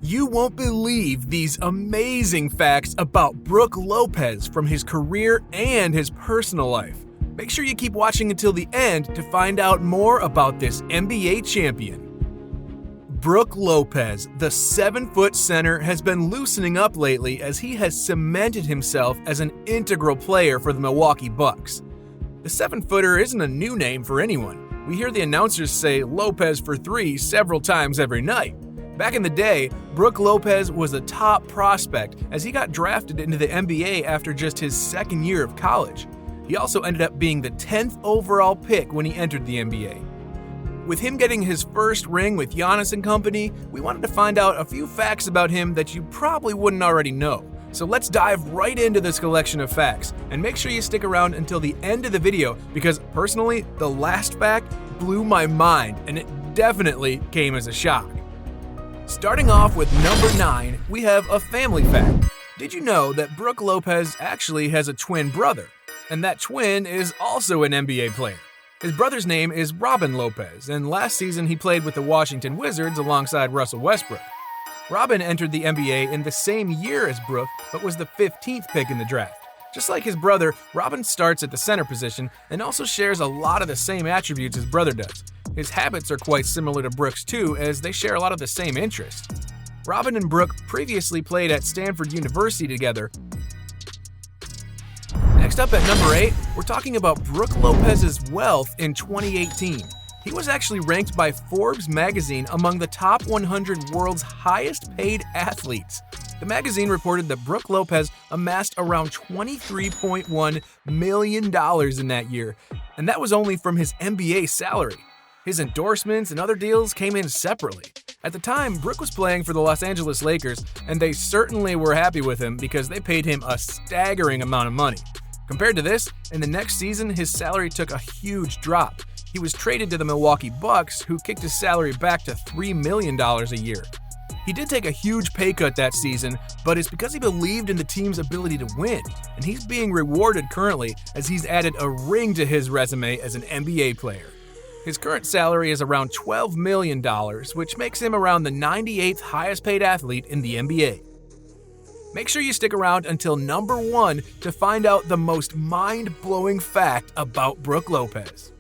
You won't believe these amazing facts about Brook Lopez from his career and his personal life. Make sure you keep watching until the end to find out more about this NBA champion. Brook Lopez, the 7-foot center, has been loosening up lately as he has cemented himself as an integral player for the Milwaukee Bucks. The 7-footer isn't a new name for anyone. We hear the announcers say Lopez for three several times every night. Back in the day, Brook Lopez was a top prospect as he got drafted into the NBA after just his second year of college. He also ended up being the 10th overall pick when he entered the NBA. With him getting his first ring with Giannis and company, we wanted to find out a few facts about him that you probably wouldn't already know. So let's dive right into this collection of facts, and make sure you stick around until the end of the video because personally, the last fact blew my mind and it definitely came as a shock. Starting off with number 9, we have a family fact. Did you know that Brook Lopez actually has a twin brother? And that twin is also an NBA player. His brother's name is Robin Lopez, and last season he played with the Washington Wizards alongside Russell Westbrook. Robin entered the NBA in the same year as Brook, but was the 15th pick in the draft. Just like his brother, Robin starts at the center position and also shares a lot of the same attributes his brother does. His habits are quite similar to Brook's too, as they share a lot of the same interests. Robin and Brook previously played at Stanford University together. Next up at number 8, we're talking about Brook Lopez's wealth in 2018. He was actually ranked by Forbes magazine among the top 100 world's highest paid athletes. The magazine reported that Brook Lopez amassed around $23.1 million in that year, and that was only from his NBA salary. His endorsements and other deals came in separately. At the time, Brook was playing for the Los Angeles Lakers, and they certainly were happy with him because they paid him a staggering amount of money. Compared to this, in the next season, his salary took a huge drop. He was traded to the Milwaukee Bucks, who kicked his salary back to $3 million a year. He did take a huge pay cut that season, but it's because he believed in the team's ability to win, and he's being rewarded currently as he's added a ring to his resume as an NBA player. His current salary is around $12 million, which makes him around the 98th highest paid athlete in the NBA. Make sure you stick around until number 1 to find out the most mind-blowing fact about Brook Lopez.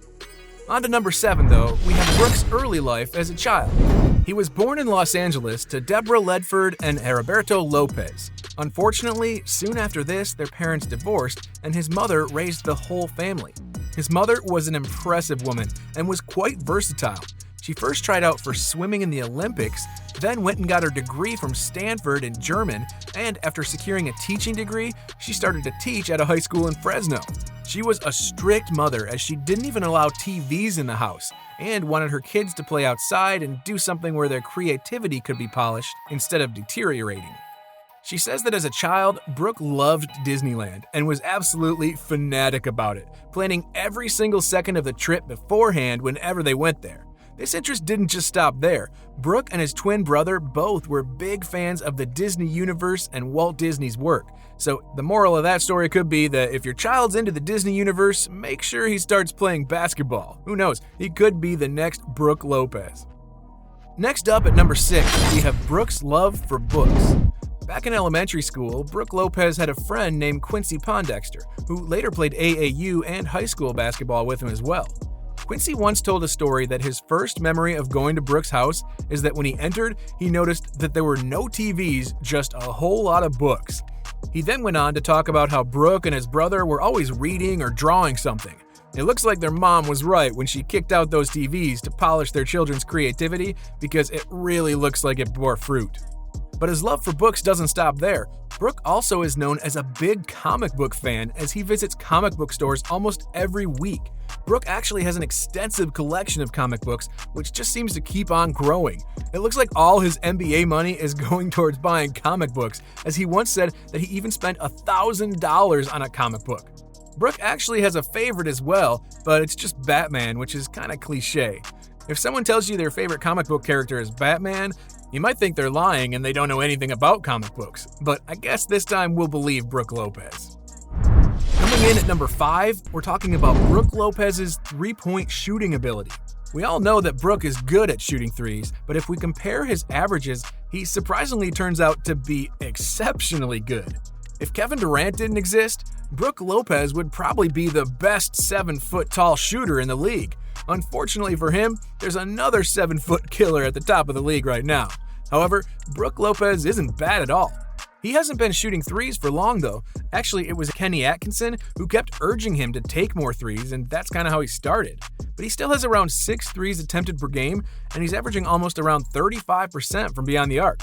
On to number 7 though, we have Brook's early life as a child. He was born in Los Angeles to Deborah Ledford and Heriberto Lopez. Unfortunately, soon after this, their parents divorced and his mother raised the whole family. His mother was an impressive woman and was quite versatile. She first tried out for swimming in the Olympics, then went and got her degree from Stanford in German, and after securing a teaching degree, she started to teach at a high school in Fresno. She was a strict mother as she didn't even allow TVs in the house and wanted her kids to play outside and do something where their creativity could be polished instead of deteriorating. She says that as a child, Brook loved Disneyland and was absolutely fanatic about it, planning every single second of the trip beforehand whenever they went there. This interest didn't just stop there. Brook and his twin brother both were big fans of the Disney universe and Walt Disney's work. So the moral of that story could be that if your child's into the Disney universe, make sure he starts playing basketball. Who knows, he could be the next Brook Lopez. Next up at number 6, we have Brook's love for books. Back in elementary school, Brook Lopez had a friend named Quincy Pondexter, who later played AAU and high school basketball with him as well. Quincy once told a story that his first memory of going to Brook's house is that when he entered, he noticed that there were no TVs, just a whole lot of books. He then went on to talk about how Brook and his brother were always reading or drawing something. It looks like their mom was right when she kicked out those TVs to polish their children's creativity because it really looks like it bore fruit. But his love for books doesn't stop there. Brook also is known as a big comic book fan as he visits comic book stores almost every week. Brook actually has an extensive collection of comic books, which just seems to keep on growing. It looks like all his NBA money is going towards buying comic books, as he once said that he even spent $1,000 on a comic book. Brook actually has a favorite as well, but it's just Batman, which is kind of cliche. If someone tells you their favorite comic book character is Batman, you might think they're lying and they don't know anything about comic books, but I guess this time we'll believe Brook Lopez. Coming in at number 5, we're talking about Brook Lopez's three-point shooting ability. We all know that Brook is good at shooting threes, but if we compare his averages, he surprisingly turns out to be exceptionally good. If Kevin Durant didn't exist, Brook Lopez would probably be the best 7-foot-tall shooter in the league. Unfortunately for him, there's another 7-foot killer at the top of the league right now. However, Brook Lopez isn't bad at all. He hasn't been shooting threes for long though. Actually, it was Kenny Atkinson who kept urging him to take more threes, and that's kind of how he started. But he still has around 6 threes attempted per game, and he's averaging almost around 35% from beyond the arc.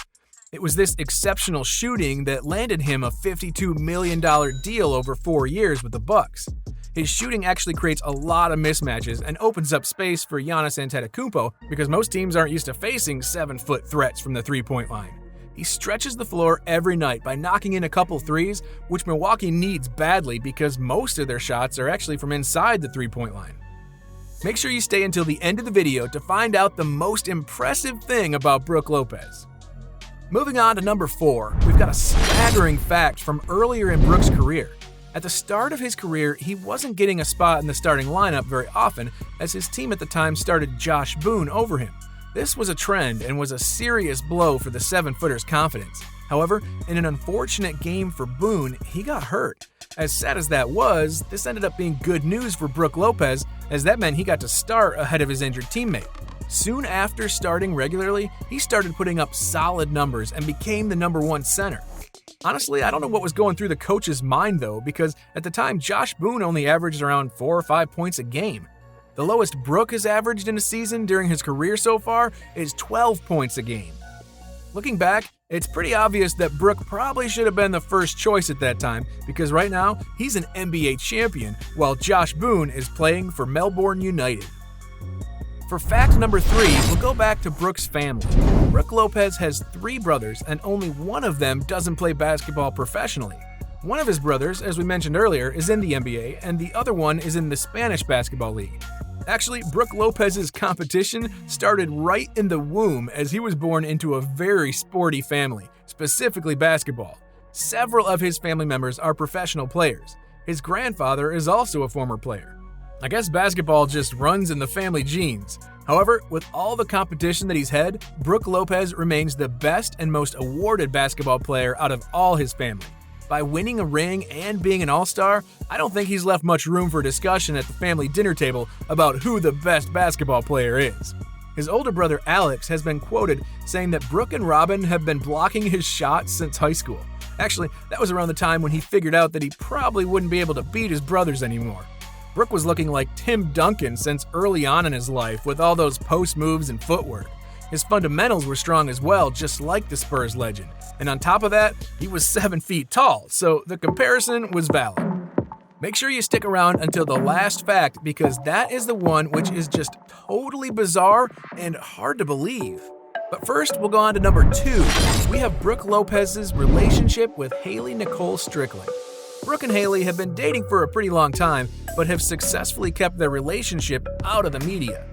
It was this exceptional shooting that landed him a $52 million deal over 4 years with the Bucks. His shooting actually creates a lot of mismatches and opens up space for Giannis Antetokounmpo because most teams aren't used to facing 7-foot threats from the three-point line. He stretches the floor every night by knocking in a couple threes, which Milwaukee needs badly because most of their shots are actually from inside the three-point line. Make sure you stay until the end of the video to find out the most impressive thing about Brook Lopez. Moving on to number 4, we've got a staggering fact from earlier in Brook's career. At the start of his career, he wasn't getting a spot in the starting lineup very often as his team at the time started Josh Boone over him. This was a trend and was a serious blow for the 7-footer's confidence. However, in an unfortunate game for Boone, he got hurt. As sad as that was, this ended up being good news for Brook Lopez, as that meant he got to start ahead of his injured teammate. Soon after starting regularly, he started putting up solid numbers and became the number 1 center. Honestly, I don't know what was going through the coach's mind though, because at the time, Josh Boone only averaged around 4 or 5 points a game. The lowest Brook has averaged in a season during his career so far is 12 points a game. Looking back, it's pretty obvious that Brook probably should have been the first choice at that time because right now, he's an NBA champion while Josh Boone is playing for Melbourne United. For fact number 3, we'll go back to Brook's family. Brook Lopez has 3 brothers and only one of them doesn't play basketball professionally. One of his brothers, as we mentioned earlier, is in the NBA and the other one is in the Spanish Basketball League. Actually, Brook Lopez's competition started right in the womb as he was born into a very sporty family, specifically basketball. Several of his family members are professional players. His grandfather is also a former player. I guess basketball just runs in the family genes. However, with all the competition that he's had, Brook Lopez remains the best and most awarded basketball player out of all his family. By winning a ring and being an all-star, I don't think he's left much room for discussion at the family dinner table about who the best basketball player is. His older brother Alex has been quoted saying that Brook and Robin have been blocking his shots since high school. Actually, that was around the time when he figured out that he probably wouldn't be able to beat his brothers anymore. Brook was looking like Tim Duncan since early on in his life with all those post moves and footwork. His fundamentals were strong as well, just like the Spurs legend. And on top of that, he was 7 feet tall, so the comparison was valid. Make sure you stick around until the last fact because that is the one which is just totally bizarre and hard to believe. But first, we'll go on to number 2. We have Brook Lopez's relationship with Haley Nicole Strickland. Brook and Haley have been dating for a pretty long time, but have successfully kept their relationship out of the media.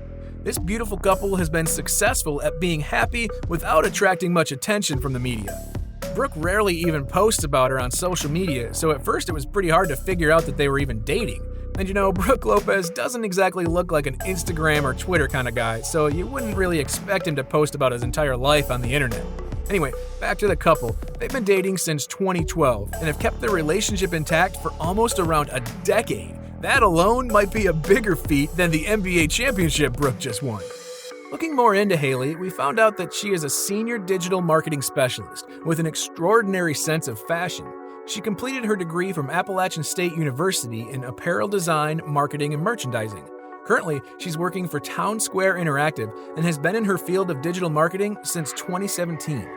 This beautiful couple has been successful at being happy without attracting much attention from the media. Brook rarely even posts about her on social media, so at first it was pretty hard to figure out that they were even dating. And you know, Brook Lopez doesn't exactly look like an Instagram or Twitter kind of guy, so you wouldn't really expect him to post about his entire life on the internet. Anyway, back to the couple. They've been dating since 2012 and have kept their relationship intact for almost around a decade. That alone might be a bigger feat than the NBA championship Brook just won. Looking more into Haley, we found out that she is a senior digital marketing specialist with an extraordinary sense of fashion. She completed her degree from Appalachian State University in apparel design, marketing, and merchandising. Currently, she's working for Town Square Interactive and has been in her field of digital marketing since 2017.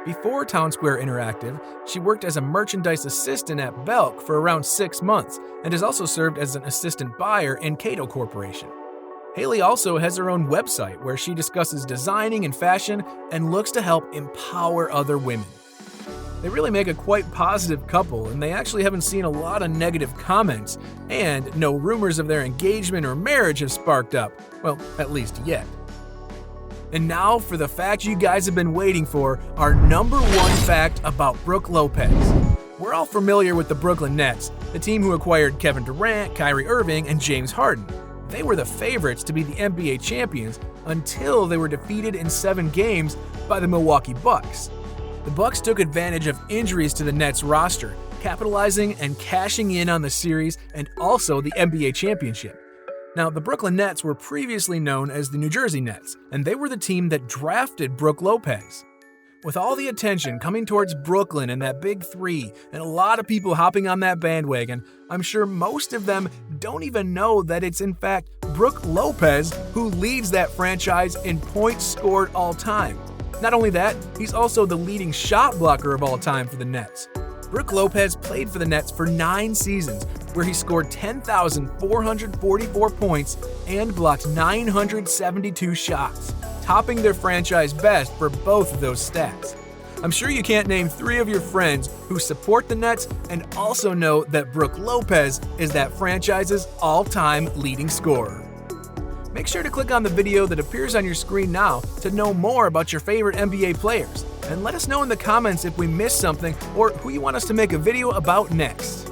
Before Town Square Interactive, she worked as a merchandise assistant at Belk for around 6 months and has also served as an assistant buyer in Cato Corporation. Haley also has her own website where she discusses designing and fashion and looks to help empower other women. They really make a quite positive couple, and they actually haven't seen a lot of negative comments, and no rumors of their engagement or marriage have sparked up. Well, at least yet. And now for the fact you guys have been waiting for, our number 1 fact about Brook Lopez. We're all familiar with the Brooklyn Nets, the team who acquired Kevin Durant, Kyrie Irving, and James Harden. They were the favorites to be the NBA champions until they were defeated in 7 games by the Milwaukee Bucks. The Bucks took advantage of injuries to the Nets roster, capitalizing and cashing in on the series and also the NBA championship. Now, the Brooklyn Nets were previously known as the New Jersey Nets, and they were the team that drafted Brook Lopez. With all the attention coming towards Brooklyn and that big three, and a lot of people hopping on that bandwagon, I'm sure most of them don't even know that it's in fact Brook Lopez who leads that franchise in points scored all time. Not only that, he's also the leading shot blocker of all time for the Nets. Brook Lopez played for the Nets for 9 seasons, where he scored 10,444 points and blocked 972 shots, topping their franchise best for both of those stats. I'm sure you can't name 3 of your friends who support the Nets and also know that Brook Lopez is that franchise's all-time leading scorer. Make sure to click on the video that appears on your screen now to know more about your favorite NBA players, and let us know in the comments if we missed something or who you want us to make a video about next.